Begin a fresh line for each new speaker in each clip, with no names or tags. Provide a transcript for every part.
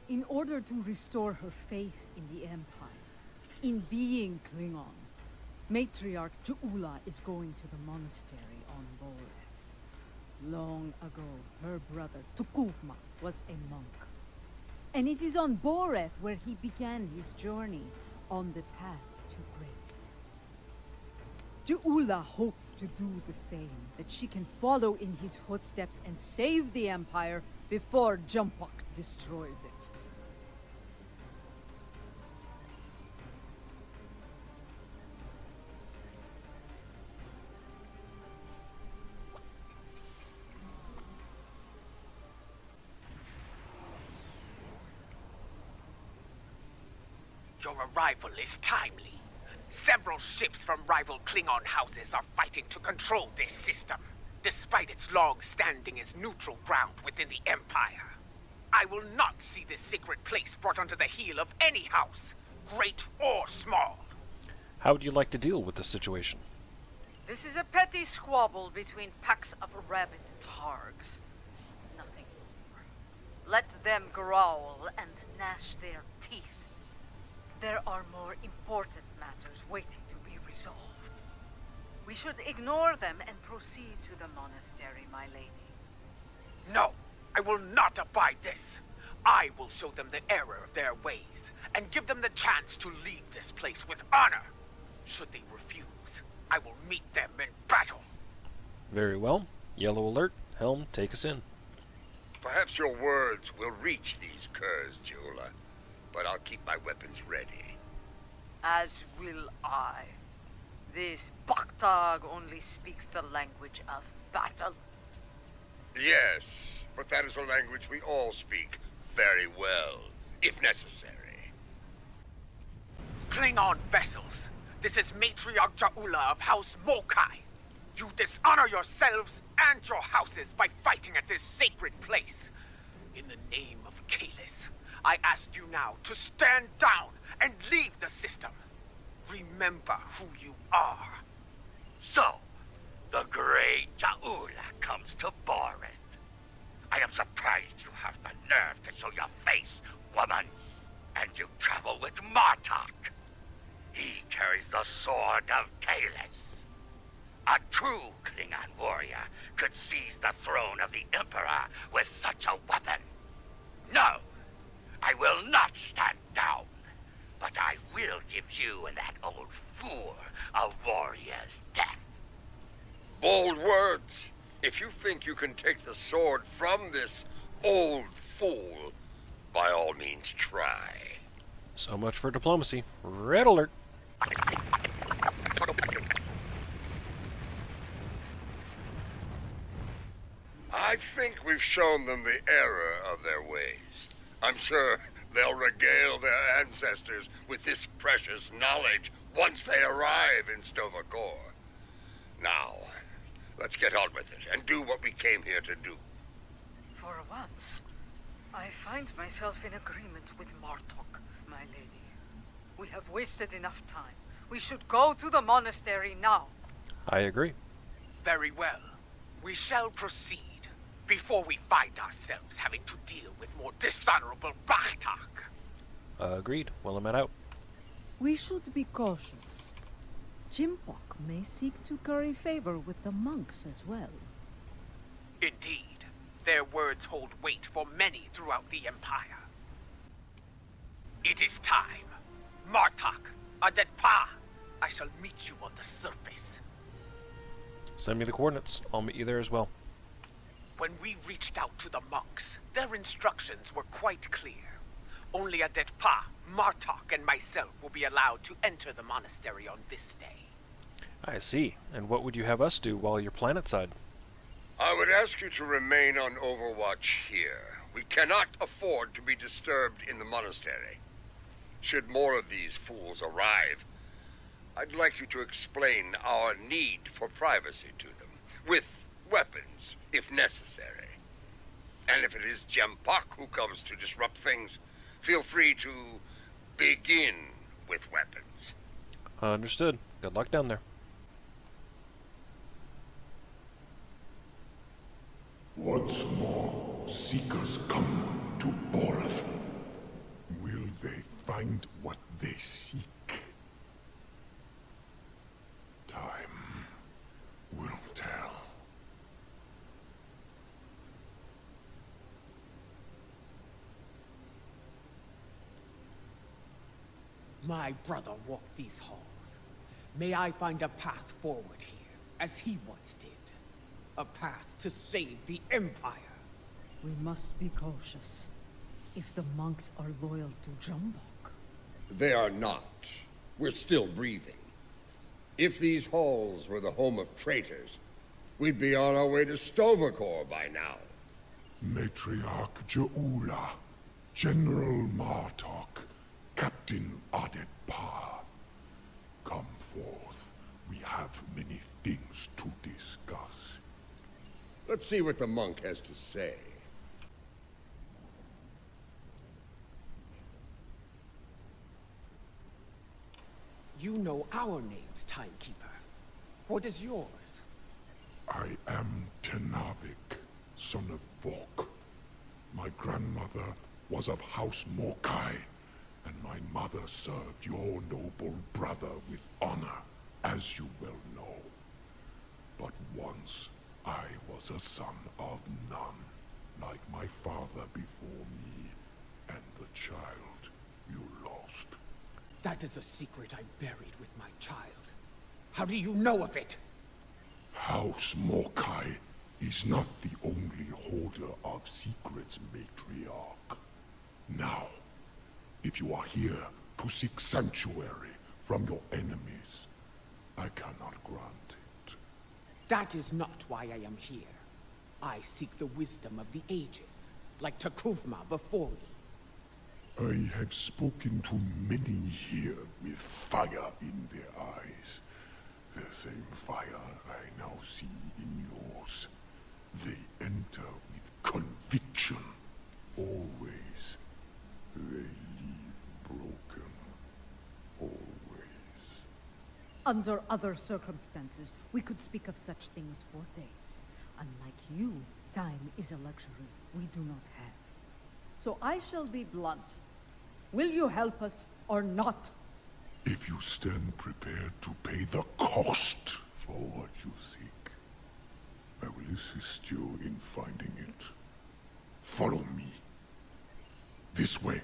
In order to restore her faith in the Empire, in being Klingon, Matriarch Ju'ula is going to the monastery on Boreth. Long ago, her brother Tukuvma was a monk. And it is on Boreth where he began his journey on the path to greatness. Ju'ula hopes to do the same, that she can follow in his footsteps and save the Empire before Jumpok destroys it.
Your arrival is timely. Several ships from rival Klingon houses are fighting to control this system, despite its long standing as neutral ground within the Empire. I will not see this sacred place brought under the heel of any house, great or small.
How would you like to deal with this situation?
This is a petty squabble between packs of rabid targs. Nothing more. Let them growl and gnash their teeth. There are more important matters waiting to be resolved. We should ignore them and proceed to the monastery, my lady.
No, I will not abide this. I will show them the error of their ways, and give them the chance to leave this place with honor. Should they refuse, I will meet them in battle.
Very well. Yellow alert. Helm, take us in.
Perhaps your words will reach these curs, Ju'ula, but I'll keep my weapons ready.
As will I. This Baktag only speaks the language of battle.
Yes, but that is a language we all speak very well, if necessary.
Klingon vessels, this is Matriarch Ju'ula of House Mokai. You dishonor yourselves and your houses by fighting at this sacred place. In the name of Kalis, I ask you now to stand down and leave the system. Remember who you are.
So, the great Ju'ula comes to Boreth. I am surprised you have the nerve to show your face, woman. And you travel with Martok. He carries the sword of Kalis. A true Klingon warrior could seize the throne of the Emperor with such a weapon. No, I will not stand down, but I will give you and that old fool a warrior's death.
Bold words. If you think you can take the sword from this old fool, by all means try.
So much for diplomacy. Red alert.
I think we've shown them the error of their ways. I'm sure they'll regale their ancestors with this precious knowledge once they arrive in Stovacor. Now, let's get on with it and do what we came here to do.
For once, I find myself in agreement with Martok, my lady. We have wasted enough time. We should go to the monastery now.
I agree.
Very well. We shall proceed before we find ourselves having to deal with more dishonorable Bakhtak.
Agreed. Well, I'm out.
We should be cautious. Jimpok may seek to curry favor with the monks as well.
Indeed, their words hold weight for many throughout the Empire. It is time. Martok, Adetpa, I shall meet you on the surface.
Send me the coordinates. I'll meet you there as well.
When we reached out to the monks, their instructions were quite clear. Only Adetpa, Martok, and myself will be allowed to enter the monastery on this day.
I see. And what would you have us do while you're planetside?
I would ask you to remain on overwatch here. We cannot afford to be disturbed in the monastery. Should more of these fools arrive, I'd like you to explain our need for privacy to them, with weapons, if necessary. And if it is Jempok who comes to disrupt things, feel free to begin with weapons.
Understood. Good luck down there.
Once more, seekers come to Boreth. Will they find what they seek? Time will tell.
My brother walked these halls. May I find a path forward here, as he once did. A path to save the Empire.
We must be cautious. If the monks are loyal to Jumbok.
They are not. We're still breathing. If these halls were the home of traitors, we'd be on our way to Tovakor by now.
Matriarch Jaula, General Martok, Captain Adetpa. Come forth. We have many things to discuss.
Let's see what the monk has to say.
You know our names, Timekeeper. What is yours?
I am Tenavik, son of Vok. My grandmother was of House Mokai, and my mother served your noble brother with honor, as you well know. But once, I was a son of none, like my father before me, and the child you lost.
That is a secret I buried with my child. How do you know of it?
House Mokai is not the only holder of secrets, Matriarch. Now, if you are here to seek sanctuary from your enemies, I cannot grant it.
That is not why I am here. I seek the wisdom of the ages, like Takufma before me.
I have spoken to many here with fire in their eyes. The same fire I now see in yours. They enter with conviction, always. They leave broken, always.
Under other circumstances, we could speak of such things for days. Unlike you, time is a luxury we do not have. So I shall be blunt. Will you help us or not?
If you stand prepared to pay the cost for what you seek, I will assist you in finding it. Follow me. This way.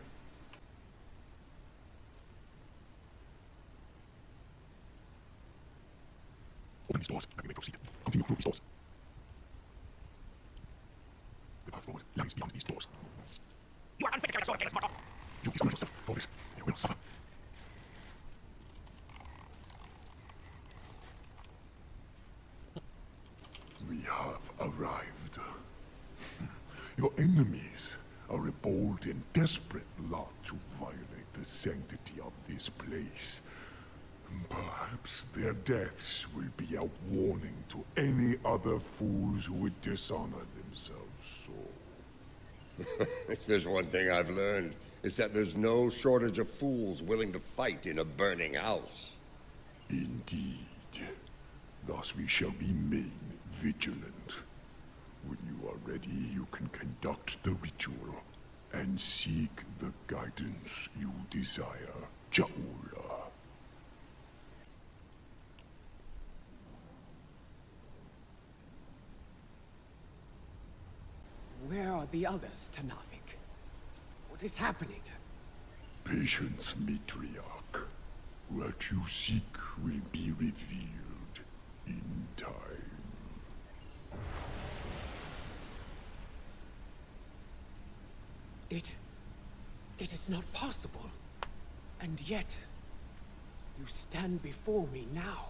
Open these doors, and we may proceed. Continue through these doors. The path forward lies beyond these doors.
You are unfit to carry a sword against Martok.
You dishonor yourself for this. You will suffer. We have arrived. Your enemies are a bold and desperate lot to violate the sanctity of this place. Perhaps their deaths will be a warning to any other fools who would dishonor themselves so.
If there's one thing I've learned, it's that there's no shortage of fools willing to fight in a burning house.
Indeed. Thus we shall remain vigilant. When you are ready, you can conduct the ritual and seek the guidance you desire, Jaula.
Where are the others, Tanavik? What is happening?
Patience, Matriarch. What you seek will be revealed in time.
It is not possible. And yet, you stand before me now.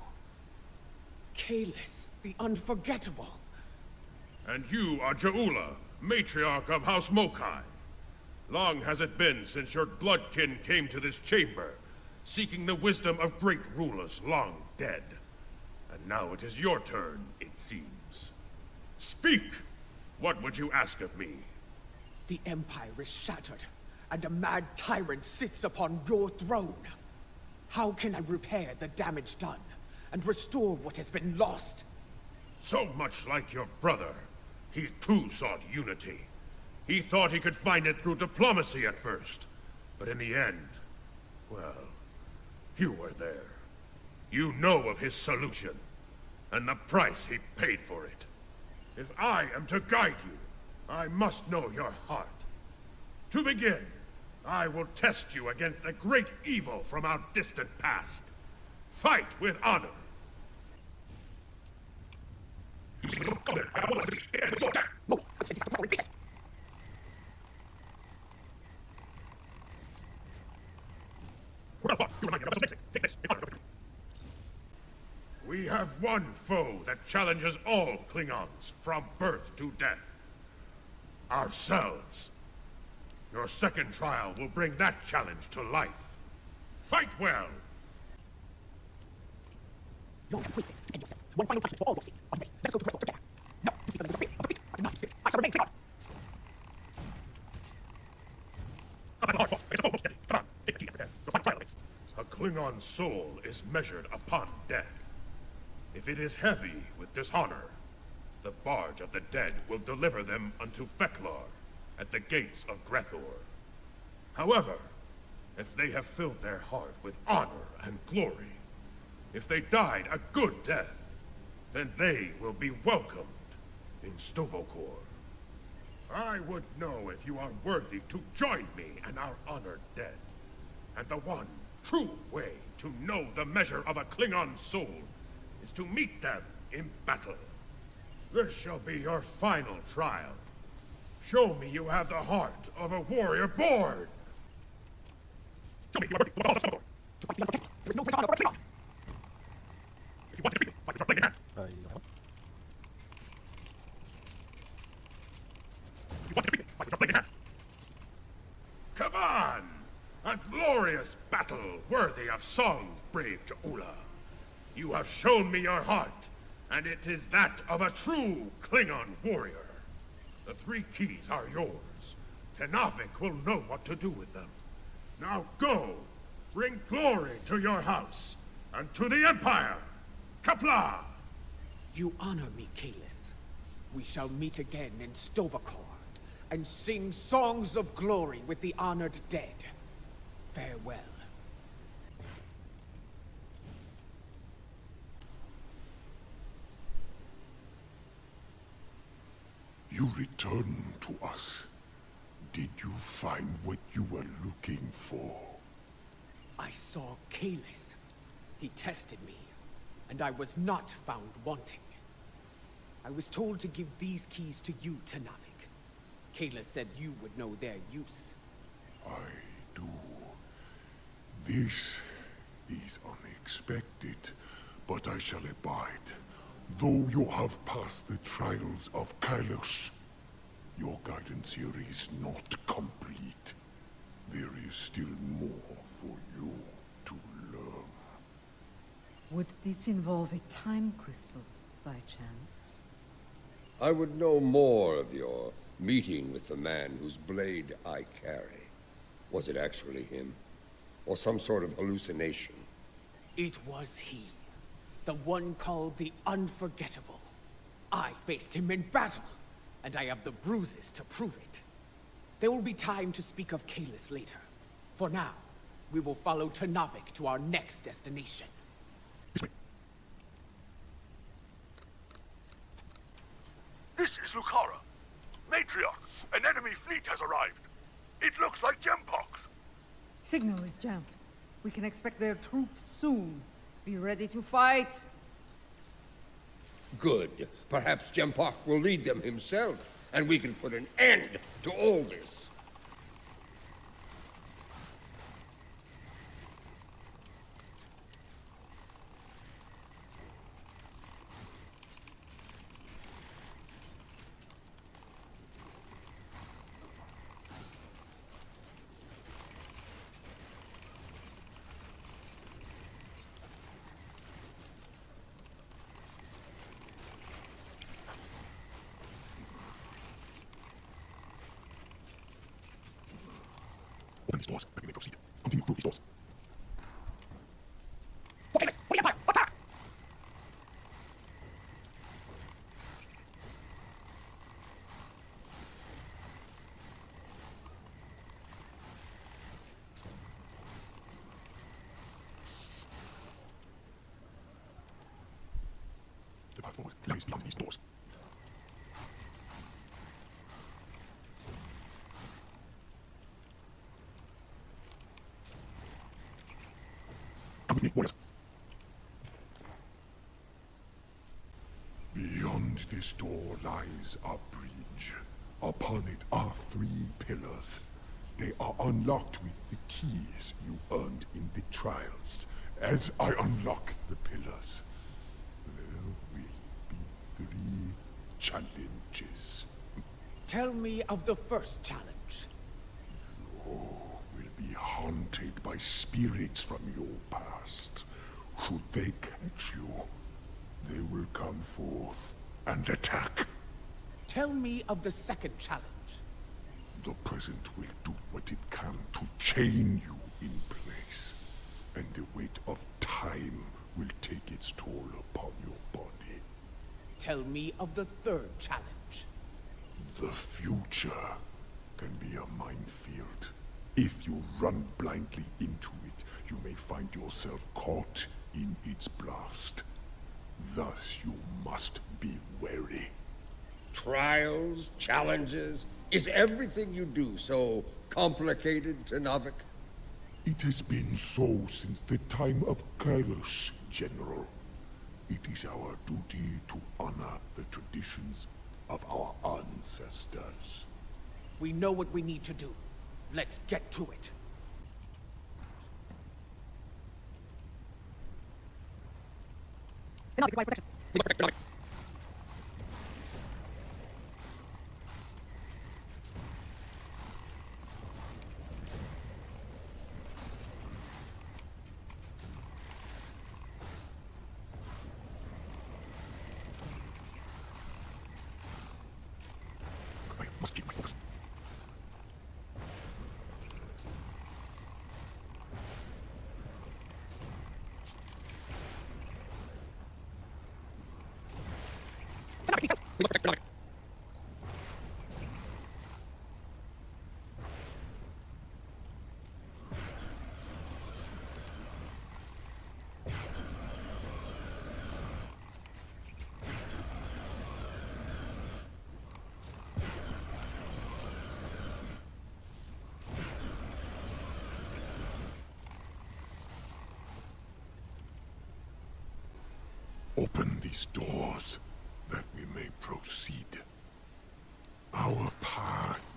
Kalis, the unforgettable.
And you are Jaula, matriarch of House Mokai. Long has it been since your bloodkin came to this chamber, seeking the wisdom of great rulers long dead. And now it is your turn, it seems. Speak! What would you ask of me?
The Empire is shattered, and a mad tyrant sits upon your throne. How can I repair the damage done, and restore what has been lost?
So much like your brother, he too sought unity. He thought he could find it through diplomacy at first. But in the end, well, you were there. You know of his solution, and the price he paid for it. If I am to guide you, I must know your heart. To begin, I will test you against the great evil from our distant past. Fight with honor. We have one foe that challenges all Klingons from birth to death. Ourselves. Your second trial will bring that challenge to life. Fight well!
You'll complete this, and yourself. One final punishment for all your sins. Are you ready? Let us go to war together. No, you feel the need of fear, of defeat. I do not use fear. I shall remain Klingon.
A Klingon soul is measured upon death. If it is heavy with dishonor, the barge of the dead will deliver them unto Feklar at the gates of Grethor. However, if they have filled their heart with honor and glory, if they died a good death, then they will be welcomed in Stovokor. I would know if you are worthy to join me and our honored dead. And the one true way to know the measure of a Klingon soul is to meet them in battle. This shall be your final trial. Show me you have the heart of a warrior born! Show me you are worthy to all the Stovokor!
To fight the unforgettable, there is no great honor for a Klingon!
If you want to defeat me, fight with your blade in hand! If you want to defeat me, fight with your blade in hand! Come on! A glorious battle worthy of song, brave Ja'ula. You have shown me your heart, and it is that of a true Klingon warrior. The 3 keys are yours. Tenavik will know what to do with them. Now go! Bring glory to your house, and to the Empire! Kapla!
You honor me, Kalis. We shall meet again in Stovokor, and sing songs of glory with the honored dead. Farewell.
You returned to us. Did you find what you were looking for?
I saw Kalis. He tested me, and I was not found wanting. I was told to give these keys to you, Tenavik. Kalis said you would know their use.
I do. This is unexpected, but I shall abide. Though you have passed the trials of Kailash, your guidance here is not complete. There is still more for you to learn.
Would this involve a time crystal, by chance?
I would know more of your meeting with the man whose blade I carry. Was it actually him? Or some sort of hallucination?
It was he. The one called the Unforgettable. I faced him in battle, and I have the bruises to prove it. There will be time to speak of Kalis later. For now, we will follow Tenavik to our next destination.
This is Lucara. Matriarch, an enemy fleet has arrived. It looks like Gempox.
Signal is jammed. We can expect their troops soon. Be ready to fight.
Good. Perhaps Jempak will lead them himself, and we can put an end to all this.
Open these doors, and we may proceed. Continue through these doors.
For Kalis! For the Empire! Attack!
forward lies beyond these doors. Come with me, warriors. Beyond this door lies a bridge. Upon it are 3 pillars. They are unlocked with the keys you earned in the trials. As I unlock the pillars, there will be 3 challenges.
Tell me of the first challenge.
You will be haunted by spirits from your past. Should they catch you, they will come forth and attack.
Tell me of the second challenge.
The present will do what it can to chain you in place, and the weight of time will take its toll upon your body.
Tell me of the third challenge.
The future can be a minefield. If you run blindly into it, you may find yourself caught in its blast. Thus, you must be wary.
Trials, challenges, is everything you do so complicated, Tenavik?
It has been so since the time of Kailash, General. It is our duty to honor the traditions of our ancestors.
We know what we need to do. Let's get to it.
I must keep my focus. Open these doors, that we may proceed. Our path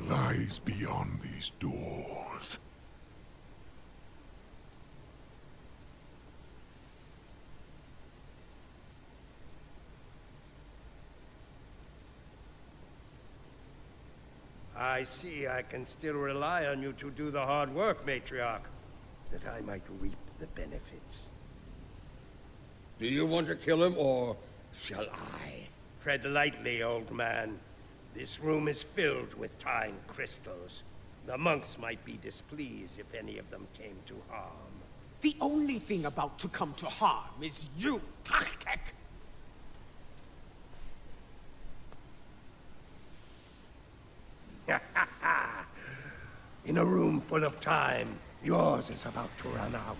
lies beyond these doors.
I see I can still rely on you to do the hard work, Matriarch, that I might reap the benefits.
Do you want to kill him, or shall I?
Tread lightly, old man. This room is filled with time crystals. The monks might be displeased if any of them came to harm.
The only thing about to come to harm is you, Tachkek!
In a room full of time, yours is about to run out.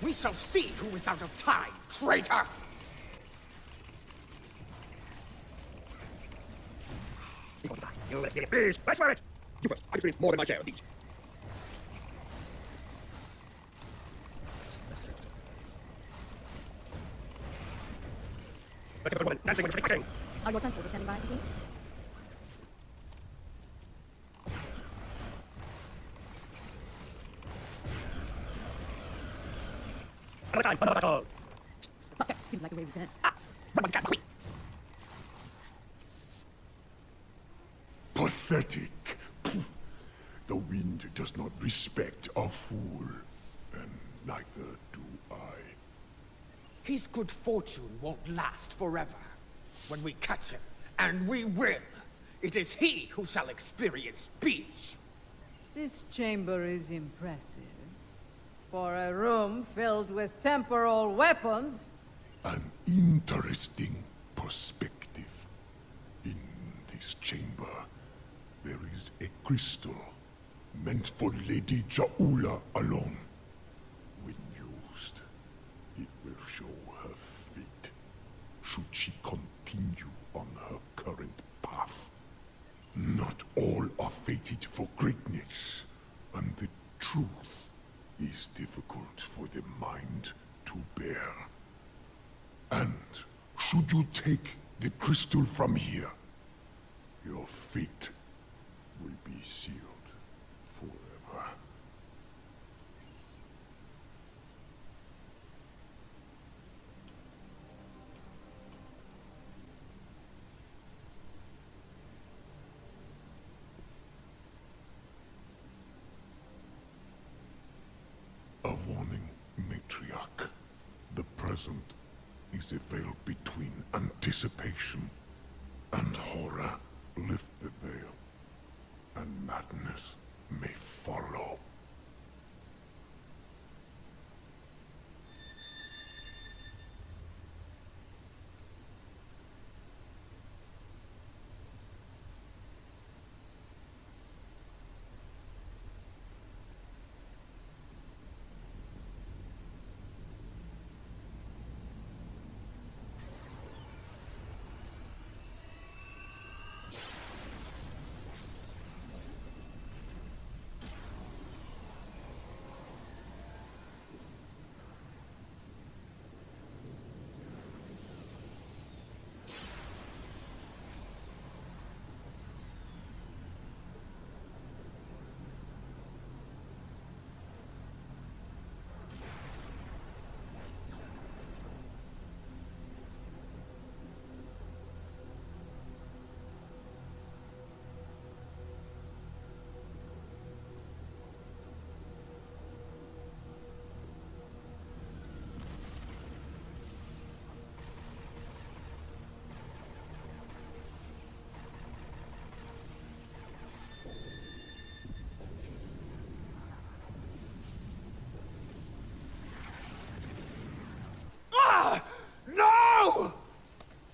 We shall see who is out of time, traitor!
You let's get it, please. I swear it.
You first. I experience more than my share of these.
Let's get the woman dancing when you're speaking.
Are your transporters standing by, King?
Another time, another battle.
Okay, seems like a way we dance.
Pathetic. The wind does not respect a fool, and neither do I.
His good fortune won't last forever. When we catch him, and we will, it is he who shall experience peace.
This chamber is impressive. For a room filled with temporal weapons.
An interesting perspective. In this chamber, there is a crystal meant for Lady Jaula alone. When used, it will show her fate. should she continue on her current path. Not all are fated for greatness, and the truth is difficult for the mind to bear. And should you take the crystal from here, your fate will be sealed forever. A warning, Matriarch. The present is a veil between anticipation and horror. Lift the veil, and madness may follow.
No!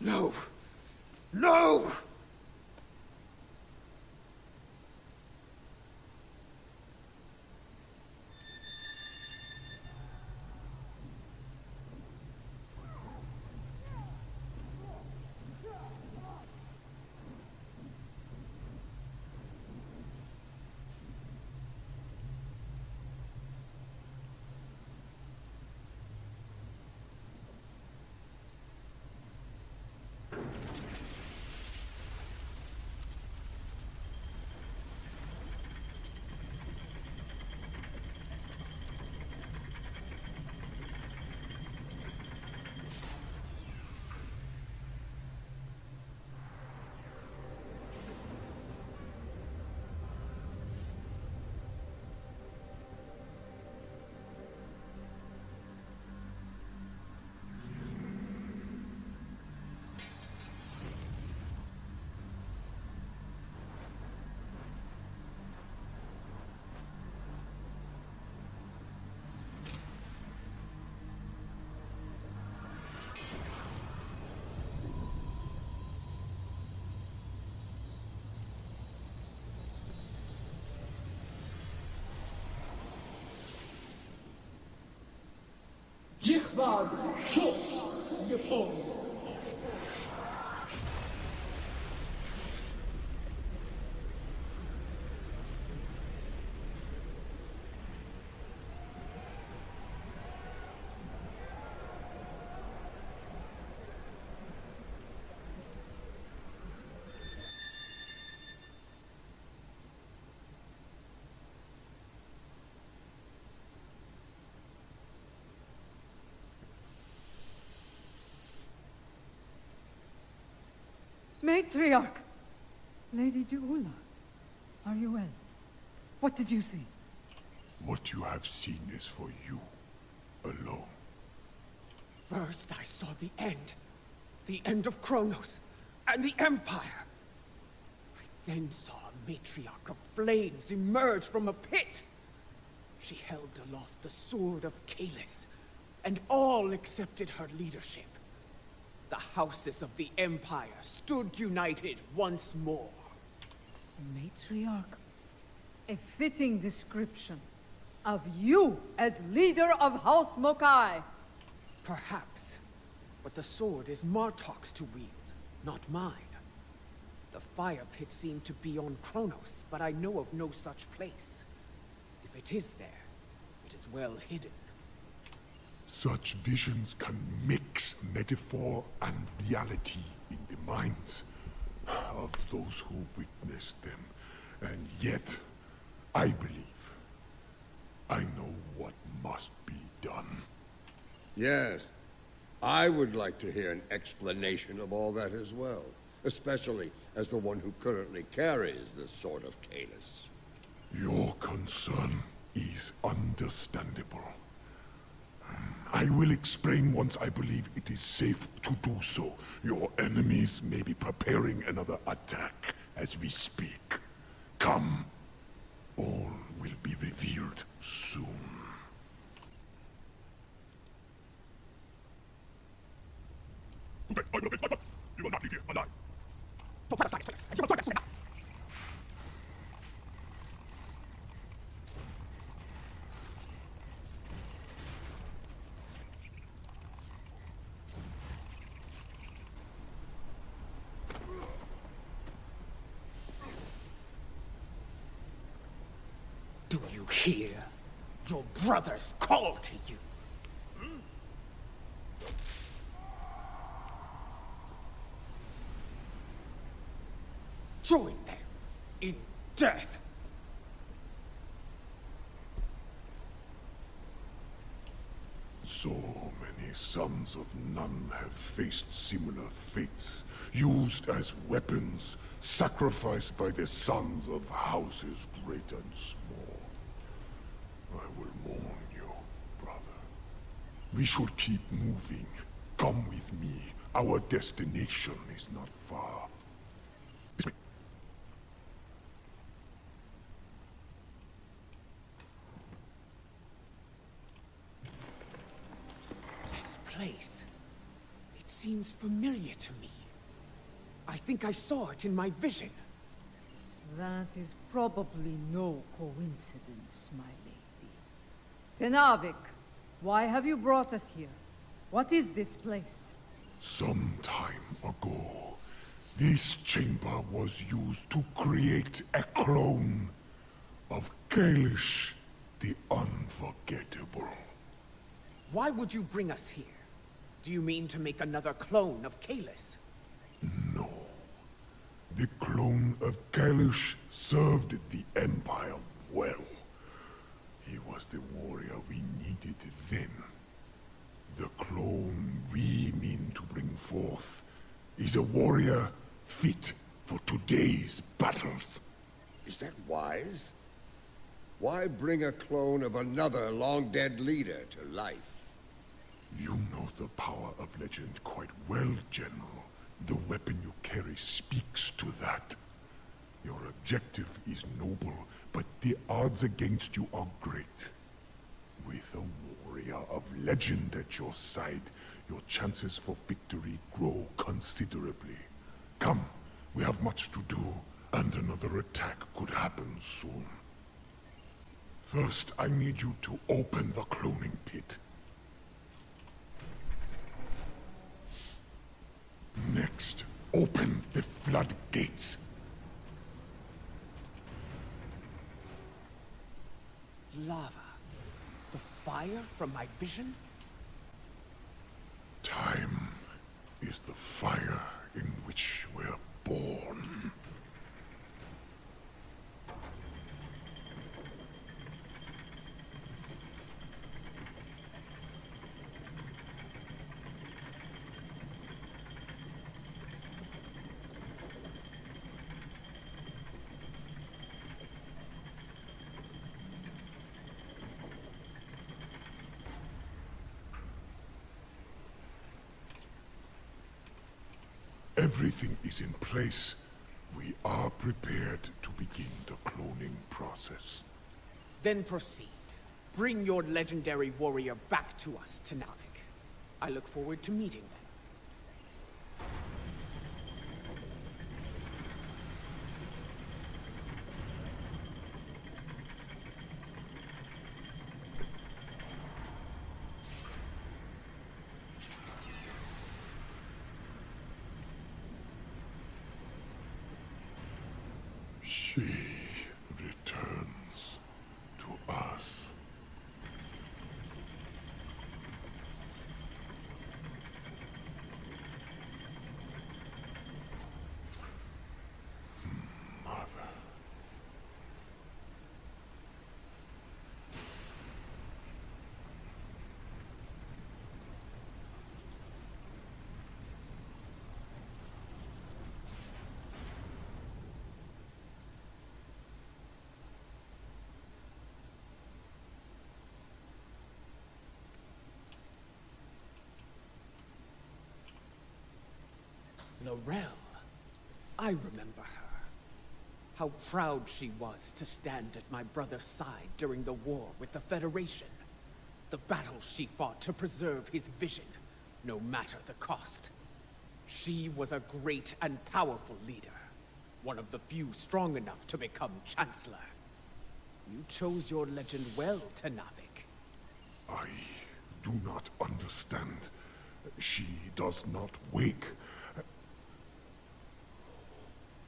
No! No!
Matriarch! Lady Juula, are you well? What did you see?
What you have seen is for you alone.
First I saw the end of Kronos, and the Empire. I then saw a matriarch of flames emerge from a pit. She held aloft the sword of Kalis, and all accepted her leadership. The houses of the Empire stood united once more.
Matriarch? A fitting description of you as leader of House Mokai.
Perhaps. But the sword is Martok's to wield, not mine. The fire pit seemed to be on Kronos, but I know of no such place. If it is there, it is well hidden.
Such visions can mix metaphor and reality in the minds of those who witness them. And yet, I believe, I know what must be done.
Yes. I would like to hear an explanation of all that as well. Especially as the one who currently carries the Sword of Kalis.
Your concern is understandable. I will explain once I believe it is safe to do so. Your enemies may be preparing another attack as we speak. Come. All will be revealed soon. You will not leave here alive.
Do you hear? Your brothers call to you. Join them in death.
So many sons of none have faced similar fates, used as weapons, sacrificed by the sons of houses great and small. I will mourn you, brother. We should keep moving. Come with me. Our destination is not far. This way.
This place. It seems familiar to me. I think I saw it in my vision.
That is probably no coincidence, my lady. Tenavik, why have you brought us here? What is this place?
Some time ago, this chamber was used to create a clone of Kalish the Unforgettable.
Why would you bring us here? Do you mean to make another clone of Kalis?
No. The clone of Kalish served the Empire well. He was the warrior we needed then. The clone we mean to bring forth is a warrior fit for today's battles.
Is that wise? Why bring a clone of another long-dead leader to life?
You know the power of legend quite well, General. The weapon you carry speaks to that. Your objective is noble, but the odds against you are great. With a warrior of legend at your side, your chances for victory grow considerably. Come, we have much to do, and another attack could happen soon. First, I need you to open the cloning pit. Next, open the floodgates.
Lava. The fire from my vision?
Time is the fire in which we're born. Everything is in place. We are prepared to begin the cloning process.
Then proceed. Bring your legendary warrior back to us, Tenavik. I look forward to meeting them.
She returns to us. Mother.
Laurel. I remember her. How proud she was to stand at my brother's side during the war with the Federation. The battles she fought to preserve his vision, no matter the cost. She was a great and powerful leader. One of the few strong enough to become Chancellor. You chose your legend well, Tenavik.
I do not understand. She does not wake.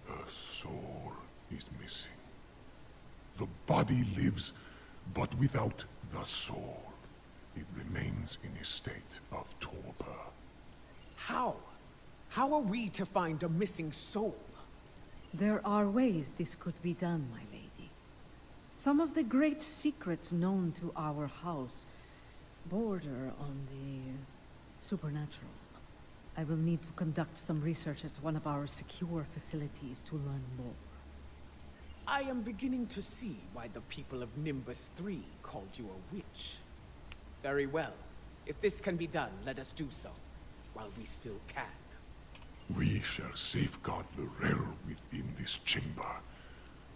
Her soul is missing. The body lives, but without the soul. It remains in a state of torpor.
How? How are we to find a missing soul?
There are ways this could be done, my lady. Some of the great secrets known to our house border on the supernatural. I will need to conduct some research at one of our secure facilities to learn more.
I am beginning to see why the people of Nimbus 3 called you a witch. Very well. If this can be done, let us do so, while we still can.
We shall safeguard Laurel within this chamber,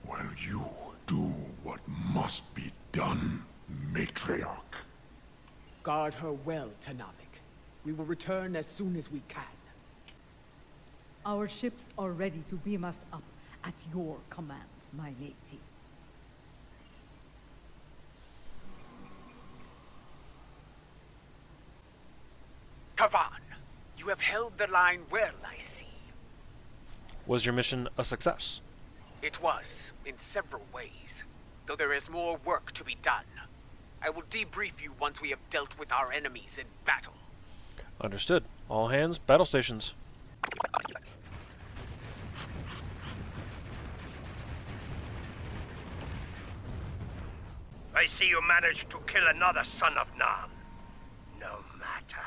while you do what must be done, Matriarch.
Guard her well, Tenavik. We will return as soon as we can.
Our ships are ready to beam us up at your command, my lady.
Kavan, you have held the line well, I see.
Was your mission a success?
It was, in several ways, though there is more work to be done. I will debrief you once we have dealt with our enemies in battle.
Understood. All hands, battle stations.
I see you managed to kill another son of Nam. No matter.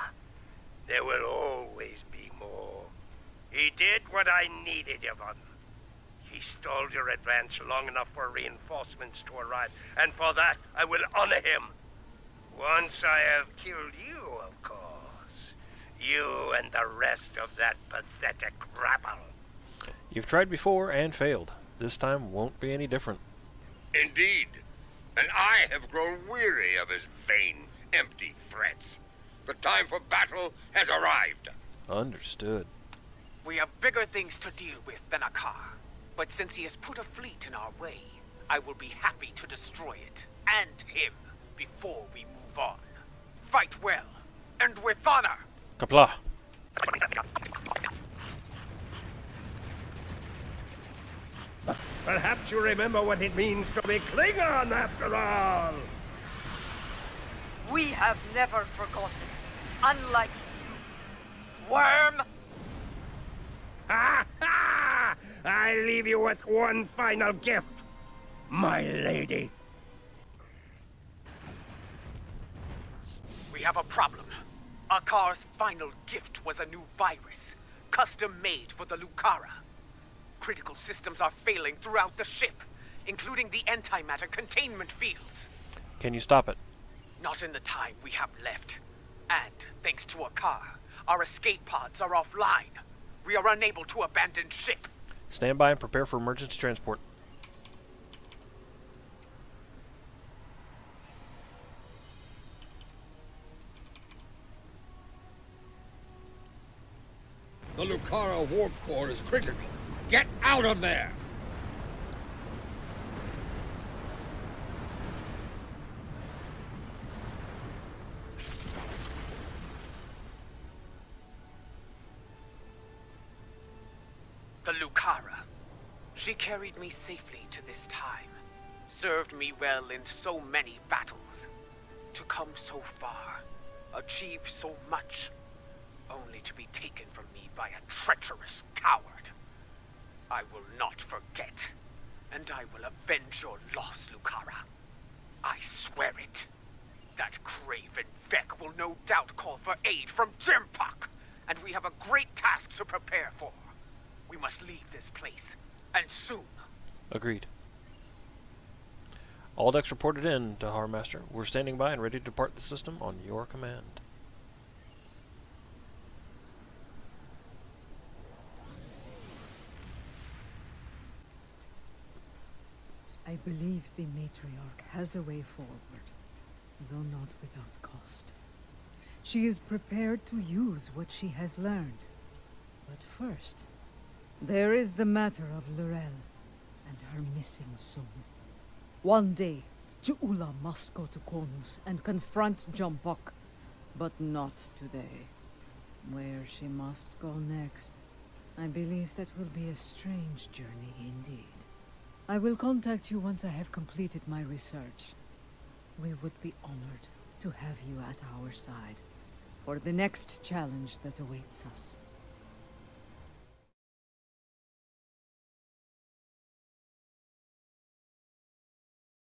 There will always be more. He did what I needed of him. He stalled your advance long enough for reinforcements to arrive, and for that I will honor him. Once I have killed you, of course. You and the rest of that pathetic rabble.
You've tried before and failed. This time won't be any different.
Indeed. And I have grown weary of his vain, empty threats. The time for battle has arrived.
Understood.
We have bigger things to deal with than a car. But since he has put a fleet in our way, I will be happy to destroy it, and him, before we move on. Fight well, and with honor!
Kapla.
Perhaps you remember what it means to be Klingon after all!
We have never forgotten. Unlike you. Worm!
Ha ha! I leave you with one final gift, my lady.
We have a problem. Akar's final gift was a new virus, custom-made for the Lucara. Critical systems are failing throughout the ship, including the antimatter containment fields.
Can you stop it?
Not in the time we have left. And, thanks to Akar, our escape pods are offline. We are unable to abandon ship.
Stand by and prepare for emergency transport.
The Lucara warp core is critical. Get out of there!
The Lucara. She carried me safely to this time, served me well in so many battles. To come so far, achieve so much, only to be taken from me by a treacherous coward. I will not forget, and I will avenge your loss, Lucara. I swear it. That craven Vec will no doubt call for aid from Jimpak, and we have a great task to prepare for. We must leave this place, and soon.
Agreed. All decks reported in, Tahar Master. We're standing by and ready to depart the system on your command.
I believe the matriarch has a way forward, though not without cost. She is prepared to use what she has learned. But first, there is the matter of Lorel and her missing soul. One day, Ju'ula must go to Konus and confront Jumbuck, but not today. Where she must go next, I believe that will be a strange journey indeed. I will contact you once I have completed my research. We would be honored to have you at our side for the next challenge that awaits us.